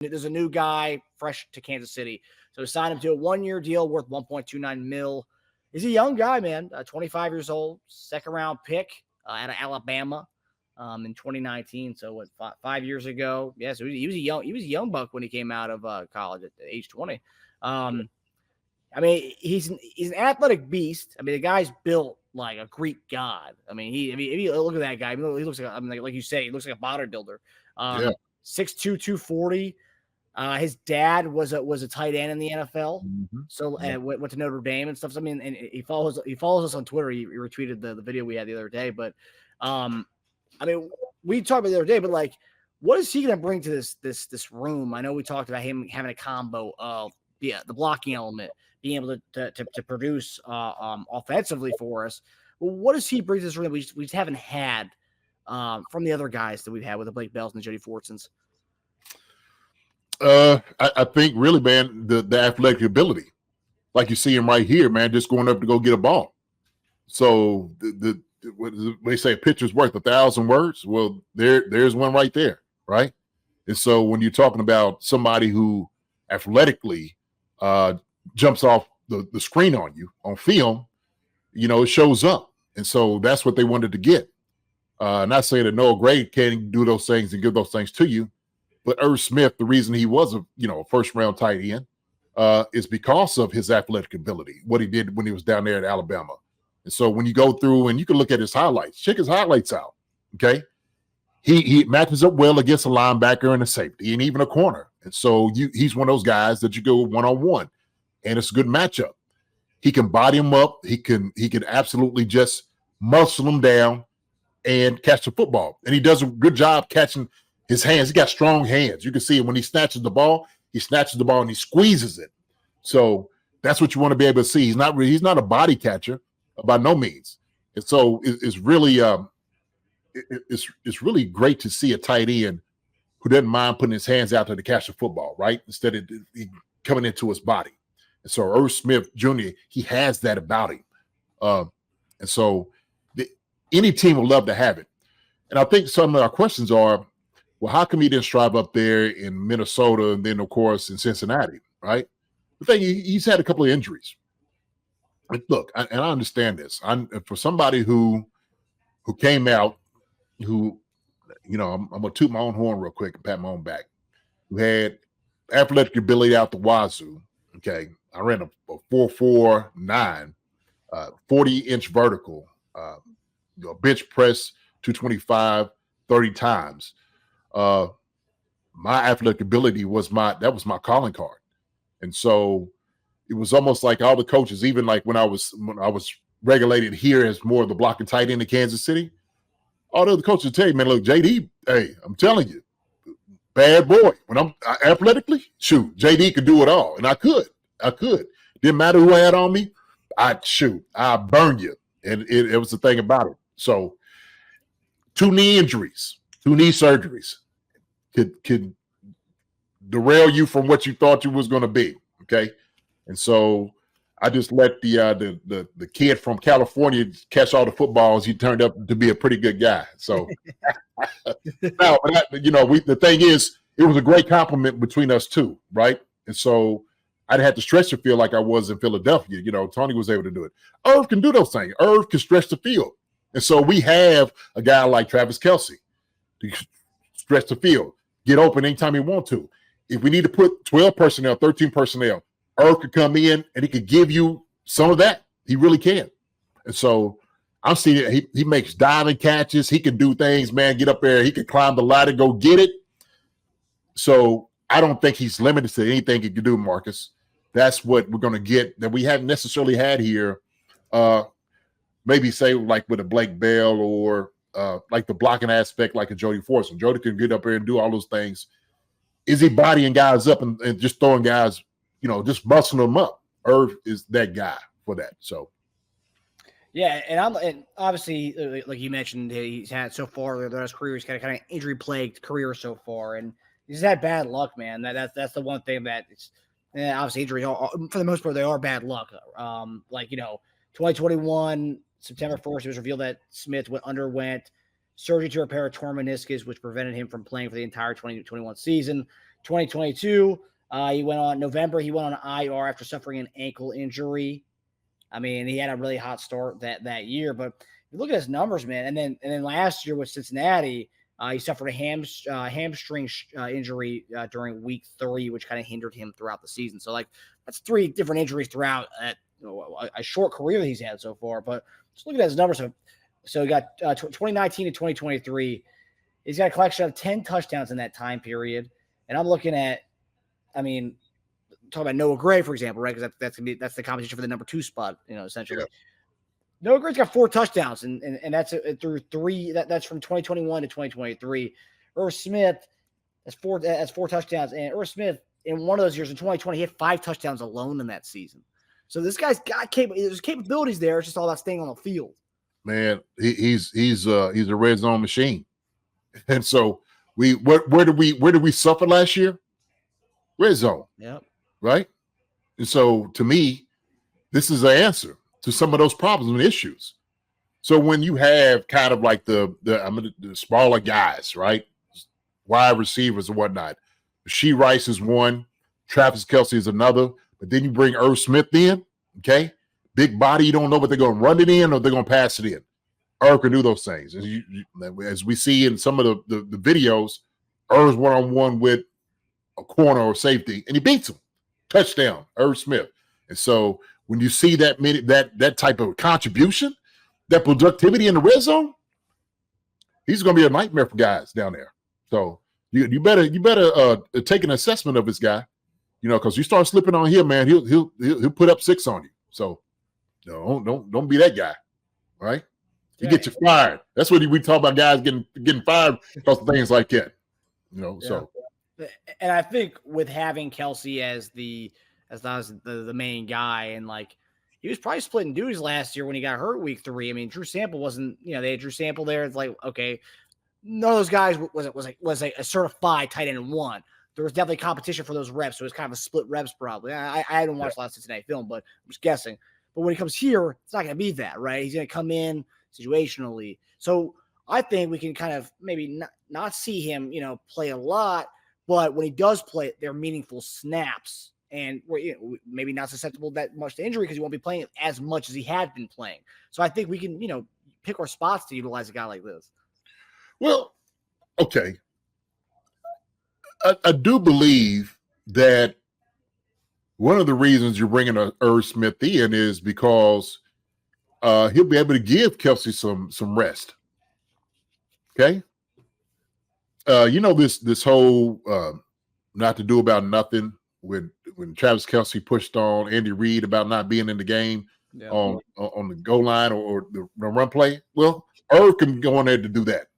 there's a new guy fresh to Kansas City. So signed him to a 1-year deal worth $1.29 million. He's a young guy, man, 25 years old, second-round pick out of Alabama in 2019. So what, 5 years ago? Yeah, so he was a young buck when he came out of college at age 20. I mean, he's an athletic beast. I mean, the guy's built like a Greek god. I mean, if you look at that guy, he looks like, like you say, he looks like a bodybuilder. 6'2", 240. His dad was a tight end in the NFL, so went to Notre Dame and stuff. So, I mean, and he follows us on Twitter. He retweeted the video we had the other day. But I mean, we talked about the other day. But like, what is he going to bring to this room? I know we talked about him having a combo of the blocking element, being able to produce offensively for us. Well, what does he bring to this room that we just haven't had from the other guys that we've had with the Blake Bells and the Jody Fortsons? I think really, man, the athletic ability, like you see him right here, man, just going up to go get a ball. So what they say, a picture's worth 1,000 words. Well, there's one right there, right? And so when you're talking about somebody who athletically jumps off the screen on you on film, it shows up. And so that's what they wanted to get. Not saying that Noah Gray can't do those things and give those things to you, but Irv Smith, the reason he was a first-round tight end is because of his athletic ability, what he did when he was down there at Alabama. And so when you go through and you can look at his highlights, check his highlights out, okay? He matches up well against a linebacker and a safety and even a corner. And so he's one of those guys that you go one-on-one, and it's a good matchup. He can body him up. He can absolutely just muscle him down and catch the football. And he does a good job catching his hands. He got strong hands. You can see it when he snatches the ball and he squeezes it. So that's what you want to be able to see. He's not a body catcher by no means. And so it's really it's really great to see a tight end who doesn't mind putting his hands out there to catch the football, right? Instead of coming into his body. And so Irv Smith Jr., he has that about him. And so any team would love to have it. And I think some of our questions are, well, how come he didn't strive up there in Minnesota and then, of course, in Cincinnati, right? The thing, he's had a couple of injuries. And look, and I understand this. For somebody who came out, who, I'm going to toot my own horn real quick and pat my own back, who had athletic ability out the wazoo, okay? I ran a 4.49, 40-inch vertical, bench press 225 30 times. My athletic ability was my calling card. And so it was almost like all the coaches, even like when I was regulated here as more of the blocking tight end in Kansas City, all the other coaches would tell you, man, look, JD, hey, I'm telling you, bad boy. When I'm athletically, shoot, JD could do it all. And I could. Didn't matter who I had on me. I'd burn you. And it was the thing about it. So 2 knee injuries, 2 knee surgeries could derail you from what you thought you was going to be. Okay. And so I just let the kid from California catch all the footballs. He turned up to be a pretty good guy. So no, but the thing is, it was a great compliment between us two, right? And so I didn't have to stretch the field like I was in Philadelphia. Tony was able to do it. Irv can do those things. Irv can stretch the field. And so we have a guy like Travis Kelce to stretch the field, get open anytime he want to. If we need to put 12 personnel, 13 personnel, Irv could come in and he could give you some of that. He really can. And so I'm seeing it. He makes diving catches. He can do things, man, get up there. He can climb the ladder, go get it. So I don't think he's limited to anything he can do, Marcus. That's what we're going to get that we haven't necessarily had here. Maybe say like with a Blake Bell or like the blocking aspect like a Jody Fortson. Jody can get up there and do all those things. Is he bodying guys up and just throwing guys, just busting them up? Irv is that guy for that. So. Yeah, and obviously, like you mentioned, he's had so far throughout his career, he's got a kind of injury-plagued career so far, and he's had bad luck, man. That's the one thing that it's obviously injuries are, for the most part, they are bad luck. 2021 September 1st, it was revealed that Smith underwent surgery to repair a torn meniscus, which prevented him from playing for the entire 2021 season. 2022, he went on IR after suffering an ankle injury. I mean, he had a really hot start that year, but you look at his numbers, man. And then last year with Cincinnati, he suffered a hamstring injury during week 3, which kind of hindered him throughout the season. So like that's 3 different injuries throughout a short career that he's had so far. But just look at his numbers. So he got 2019 to 2023. He's got a collection of 10 touchdowns in that time period. And I'm looking at, I mean, talk about Noah Gray, for example, right? Because that's the competition for the number 2 spot, essentially. Yeah. Noah Gray's got 4 touchdowns, and that's through 3. That's from 2021 to 2023. Irv Smith has 4 touchdowns, and Irv Smith in one of those years in 2020 he had 5 touchdowns alone in that season. So this guy's got there's capabilities there. It's just all about staying on the field. Man, he's a red zone machine, and so where did we suffer last year? Red zone. Yep. Right? And so to me, this is the answer to some of those problems and issues. So when you have kind of like the smaller guys, right? Wide receivers and whatnot. She Rice is one, Travis Kelce is another, but then you bring Irv Smith in, okay? Big body, you don't know what they're going to run it in or they're going to pass it in. Irv can do those things. As we see in some of the videos, Irv's one-on-one with a corner or safety, and he beats him. Touchdown, Irv Smith. And so when you see that type of contribution, that productivity in the red zone, he's going to be a nightmare for guys down there. So you better take an assessment of this guy, because you start slipping on him, man, he'll put up 6 on you. So don't be that guy, right? He get you fired. That's what we talk about, guys getting fired because of things like that. So. And I think with having Kelce as the main guy, and like he was probably splitting duties last year when he got hurt week 3. I mean, Drew Sample wasn't, they had Drew Sample there. It's like, okay, none of those guys was a certified tight end 1. There was definitely competition for those reps, so it was kind of a split reps probably. I haven't watched a lot of Cincinnati film, but I'm just guessing. But when he comes here, it's not going to be that, right? He's going to come in situationally. So I think we can kind of maybe not see him, play a lot. But when he does play, they're meaningful snaps, and we're maybe not susceptible that much to injury because he won't be playing as much as he had been playing. So I think we can, pick our spots to utilize a guy like this. Well, okay. I do believe that one of the reasons you're bringing Irv Smith in is because he'll be able to give Kelce some rest. Okay. This whole not to do about nothing when Travis Kelce pushed on Andy Reid about not being in the game on the goal line or the run play. Well, Irv can go in there to do that.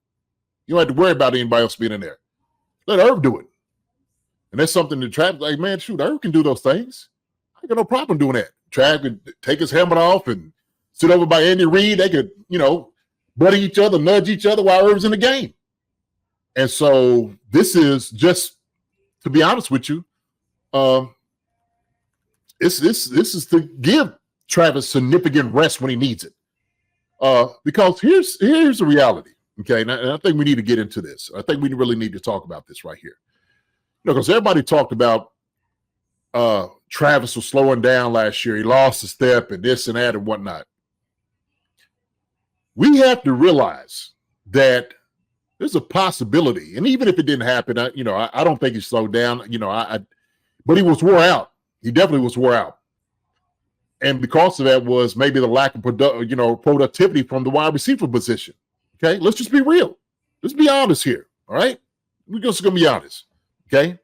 You don't have to worry about anybody else being in there. Let Irv do it. And that's something that Travis, like, man, shoot, Irv can do those things. I got no problem doing that. Travis could take his helmet off and sit over by Andy Reid. They could, buddy each other, nudge each other while Irv's in the game. And so this is just, to be honest with you, this is to give Travis significant rest when he needs it. Because here's the reality, okay? And I think we need to get into this. I think we really need to talk about this right here. Because everybody talked about Travis was slowing down last year. He lost a step and this and that and whatnot. We have to realize that there's a possibility, and even if it didn't happen, I don't think he slowed down. But he was wore out. He definitely was wore out, and because of that was maybe the lack of productivity from the wide receiver position. Okay, let's just be real. Let's be honest here. All right, we're just gonna be honest. Okay,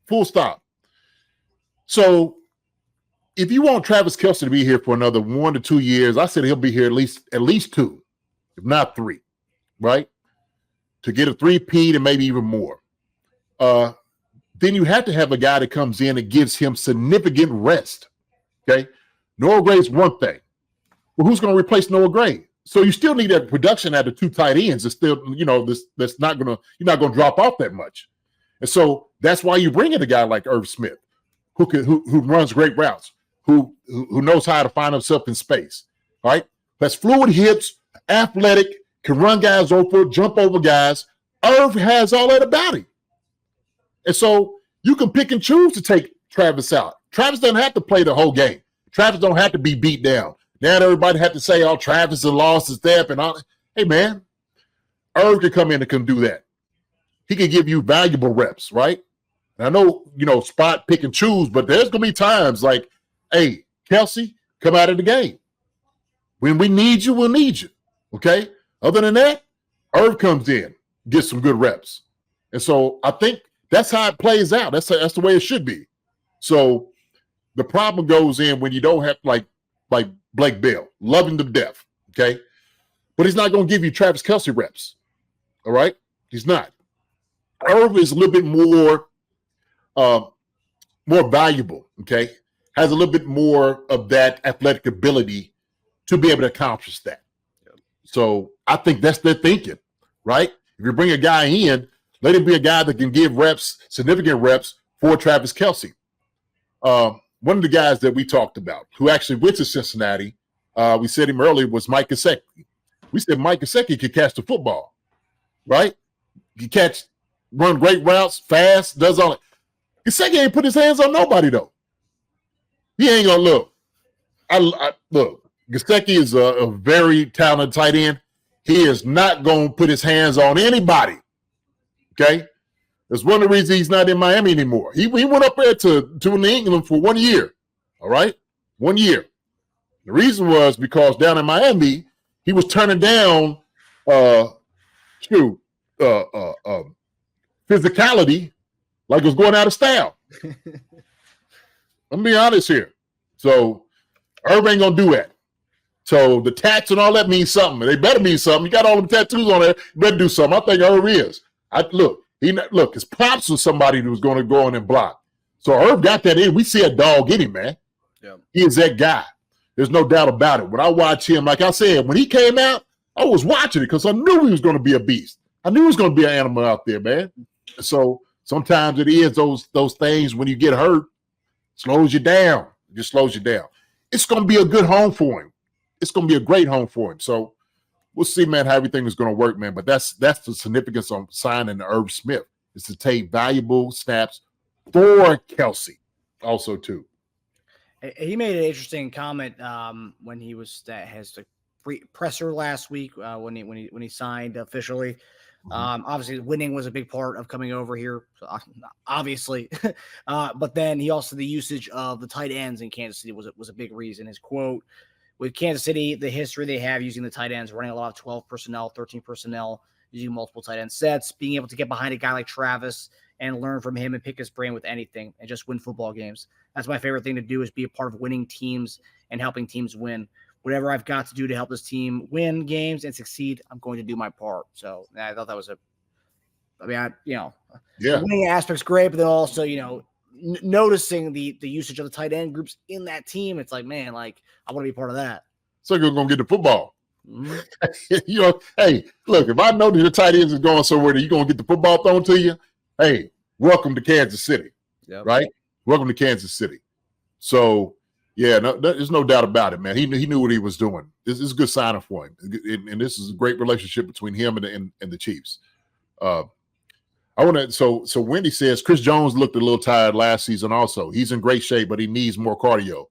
full stop. So, if you want Travis Kelce to be here for another 1 to 2 years, I said he'll be here at least 2, if not 3. Right? To get a 3-peat and maybe even more. Then you have to have a guy that comes in and gives him significant rest. Okay? Noah Gray is one thing. Well, who's going to replace Noah Gray? So you still need that production out of 2 tight ends. It's still, that's not going to, you're not going to drop off that much. And so that's why you bring in a guy like Irv Smith, who runs great routes, who knows how to find himself in space. All right? Has fluid hips, athletic, can run guys over, jump over guys. Irv has all that about him. And so you can pick and choose to take Travis out. Travis doesn't have to play the whole game. Travis don't have to be beat down. Now everybody had to say, oh, Travis has lost his step and all. Hey, man, Irv can come in and can do that. He can give you valuable reps, right? And I know, spot, pick, and choose, but there's going to be times like, hey, Kelsey, come out of the game. When we need you, we'll need you, okay? Other than that, Irv comes in, gets some good reps. And so I think that's how it plays out. That's the way it should be. So the problem goes in when you don't have like Blake Bell, love him to death, okay? But he's not going to give you Travis Kelce reps, all right? He's not. Irv is a little bit more valuable, okay? Has a little bit more of that athletic ability to be able to accomplish that. So I think that's their thinking, right? If you bring a guy in, let him be a guy that can give reps, significant reps for Travis Kelce. One of the guys that we talked about who actually went to Cincinnati, we said him earlier, was Mike Gesicki. We said Mike Gesicki could catch the football, right? He run great routes, fast, does all it. Gesicki ain't put his hands on nobody, though. He ain't going to look. Look, Gesicki is a very talented tight end. He is not going to put his hands on anybody, okay? That's one of the reasons he's not in Miami anymore. He went up there to New England for 1 year, all right? 1 year. The reason was because down in Miami, he was turning down physicality like it was going out of style. I'm being honest here. So Irv ain't going to do that. So the tats and all that means something. They better mean something. You got all them tattoos on there. You better do something. I think Irv is. Look, his pops was somebody who was going to go in and block. So Irv got that in. We see a dog in him, man. Yeah. He is that guy. There's no doubt about it. When I watch him, like I said, when he came out, I was watching it because I knew he was going to be a beast. I knew he was going to be an animal out there, man. So sometimes it is those things when you get hurt, slows you down. It just slows you down. It's going to be a good home for him. It's going to be a great home for him. So we'll see, man, how everything is going to work, man. But that's the significance on signing Irv Smith, is to take valuable snaps for Kelce also, too. He made an interesting comment when he was has the presser last week when he signed officially. Obviously, winning was a big part of coming over here, obviously. But then he also, the usage of the tight ends in Kansas City was a big reason. His quote, with Kansas City, the history they have using the tight ends, running a lot of 12 personnel, 13 personnel, using multiple tight end sets, being able to get behind a guy like Travis and learn from him and pick his brain with anything and just win football games. That's my favorite thing to do, is be a part of winning teams and helping teams win. Whatever I've got to do to help this team win games and succeed, I'm going to do my part. So I thought that was the winning aspect's great, but then also, noticing the usage of the tight end groups in that team. It's like, man, I want to be part of that. So you're going to get the football. Mm-hmm. Hey, look, if I know that your tight ends is going somewhere that you're going to get the football thrown to you, hey, welcome to Kansas City, right? Welcome to Kansas City. So, yeah, there's no doubt about it, man. He knew what he was doing. This is a good signing for him, and this is a great relationship between him and the Chiefs. So Wendy says Chris Jones looked a little tired last season also. He's in great shape, but he needs more cardio.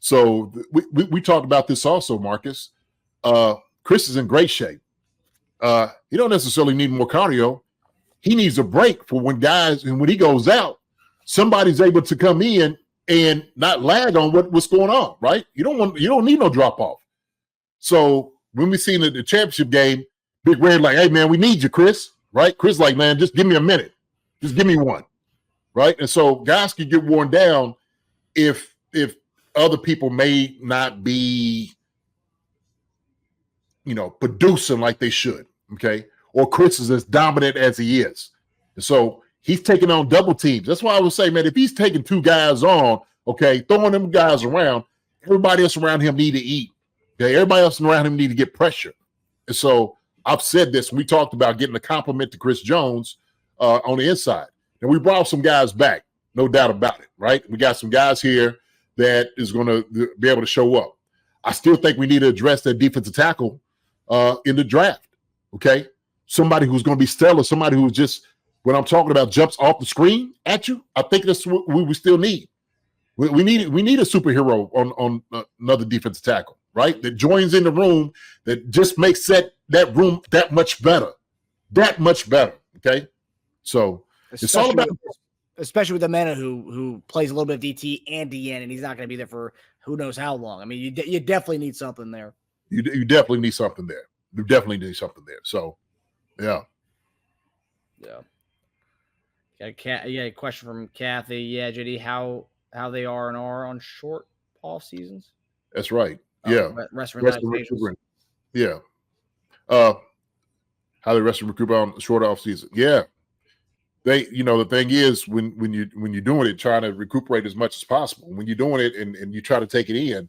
So we talked about this also, Marcus. Chris is in great shape. He don't necessarily need more cardio. He needs a break for when he goes out, somebody's able to come in and not lag on what's going on, right? You don't need no drop off. So when we seen the championship game, Big Red like, hey man, we need you, Chris, right? Chris like, man, just give me a minute, just give me one, right? And so guys can get worn down if other people may not be, producing like they should, okay? Or Chris is as dominant as he is. And so he's taking on double teams. That's why I would say, man, if he's taking two guys on, okay, throwing them guys around, everybody else around him need to eat. Okay, everybody else around him need to get pressure. And so I've said this, we talked about getting a compliment to Chris Jones on the inside. And we brought some guys back, no doubt about it, right? We got some guys here that is going to be able to show up. I still think we need to address that defensive tackle in the draft, okay? Somebody who's going to be stellar, somebody who's just when I'm talking about jumps off the screen at you, I think that's what we still need. We need a superhero on another defensive tackle, right? That joins in the room, that just makes that room that much better. That much better. Okay. So it's all about, especially with the man who plays a little bit of DT and DN, and he's not going to be there for who knows how long. I mean, you definitely need something there. You definitely need something there. You definitely need something there. So, yeah. A question from Kathy. Yeah, JD, how they are and are on short off seasons? That's right. Yeah. Rest recuperating. Yeah. How they rest and recoup on short off season. Yeah. They, the thing is when you're doing it, trying to recuperate as much as possible. When you're doing it and you try to take it in,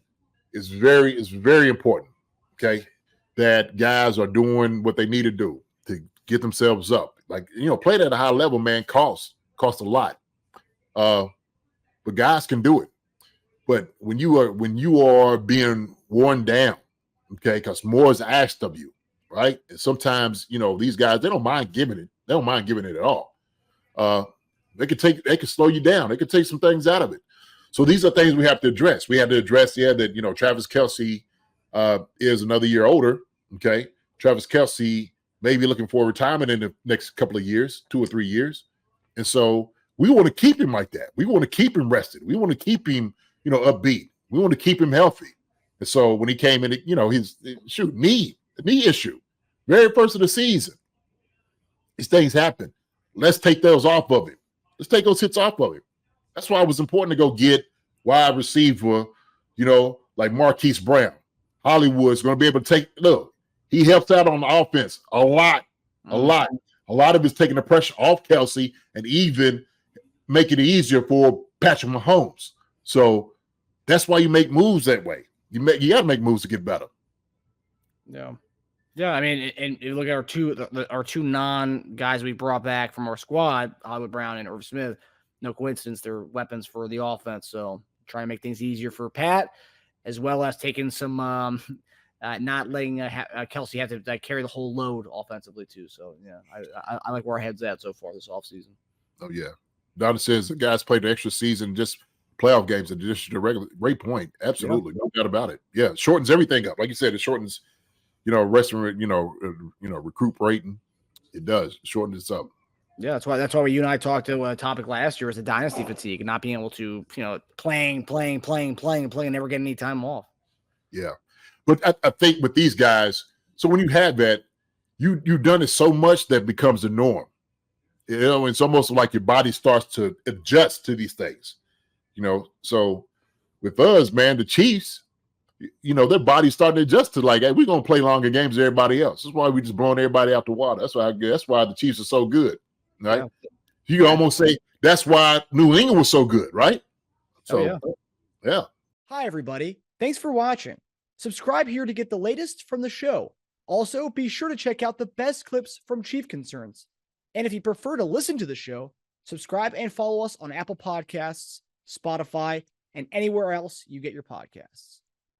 it's very important. Okay. That guys are doing what they need to do to get themselves up. Like, playing at a high level, man, costs a lot. But guys can do it. But when you are being worn down, okay, because more is asked of you, right? And sometimes, these guys, they don't mind giving it. They don't mind giving it at all. They can slow you down. They can take some things out of it. So these are things we have to address. We have to address, that, Travis Kelce is another year older. Okay. Travis Kelce may be looking for retirement in the next couple of years, 2 or 3 years. And so we want to keep him like that. We want to keep him rested. We want to keep him, upbeat. We want to keep him healthy. And so when he came in, his knee issue, very first of the season, these things happen. Let's take those off of him. Let's take those hits off of him. That's why it was important to go get wide receiver, like Marquise Brown. Hollywood's going to be able to look, he helps out on the offense a lot. A lot of it's taking the pressure off Kelce and even making it easier for Patrick Mahomes. So that's why you make moves that way. You got to make moves to get better. Yeah. Yeah, I mean, and you look at our two non-guys we brought back from our squad, Hollywood Brown and Irv Smith. No coincidence, they're weapons for the offense. So trying to make things easier for Pat, as well as taking some not letting Kelce have to carry the whole load offensively too. So yeah, I like where our head's at so far this offseason. Oh yeah, Donna says the guys played the extra season, just playoff games in addition to regular. Great point, absolutely, no doubt about it. Yeah, shortens everything up, like you said. It shortens, resting, recuperating. It does. It shortens it up. Yeah, that's why you and I talked to a topic last year is the dynasty fatigue and not being able to, playing, and never getting any time off. Yeah. But I think with these guys, so when you have that, you've done it so much that becomes the norm. It's almost like your body starts to adjust to these things. So with us, man, the Chiefs, their body's starting to adjust to like, hey, we're gonna play longer games than everybody else. That's why we just blowing everybody out the water. That's why the Chiefs are so good. Right? Yeah. You can almost say that's why New England was so good, right? So, yeah. Hi, everybody. Thanks for watching. Subscribe here to get the latest from the show. Also, be sure to check out the best clips from Chief Concerns. And if you prefer to listen to the show, subscribe and follow us on Apple Podcasts, Spotify, and anywhere else you get your podcasts.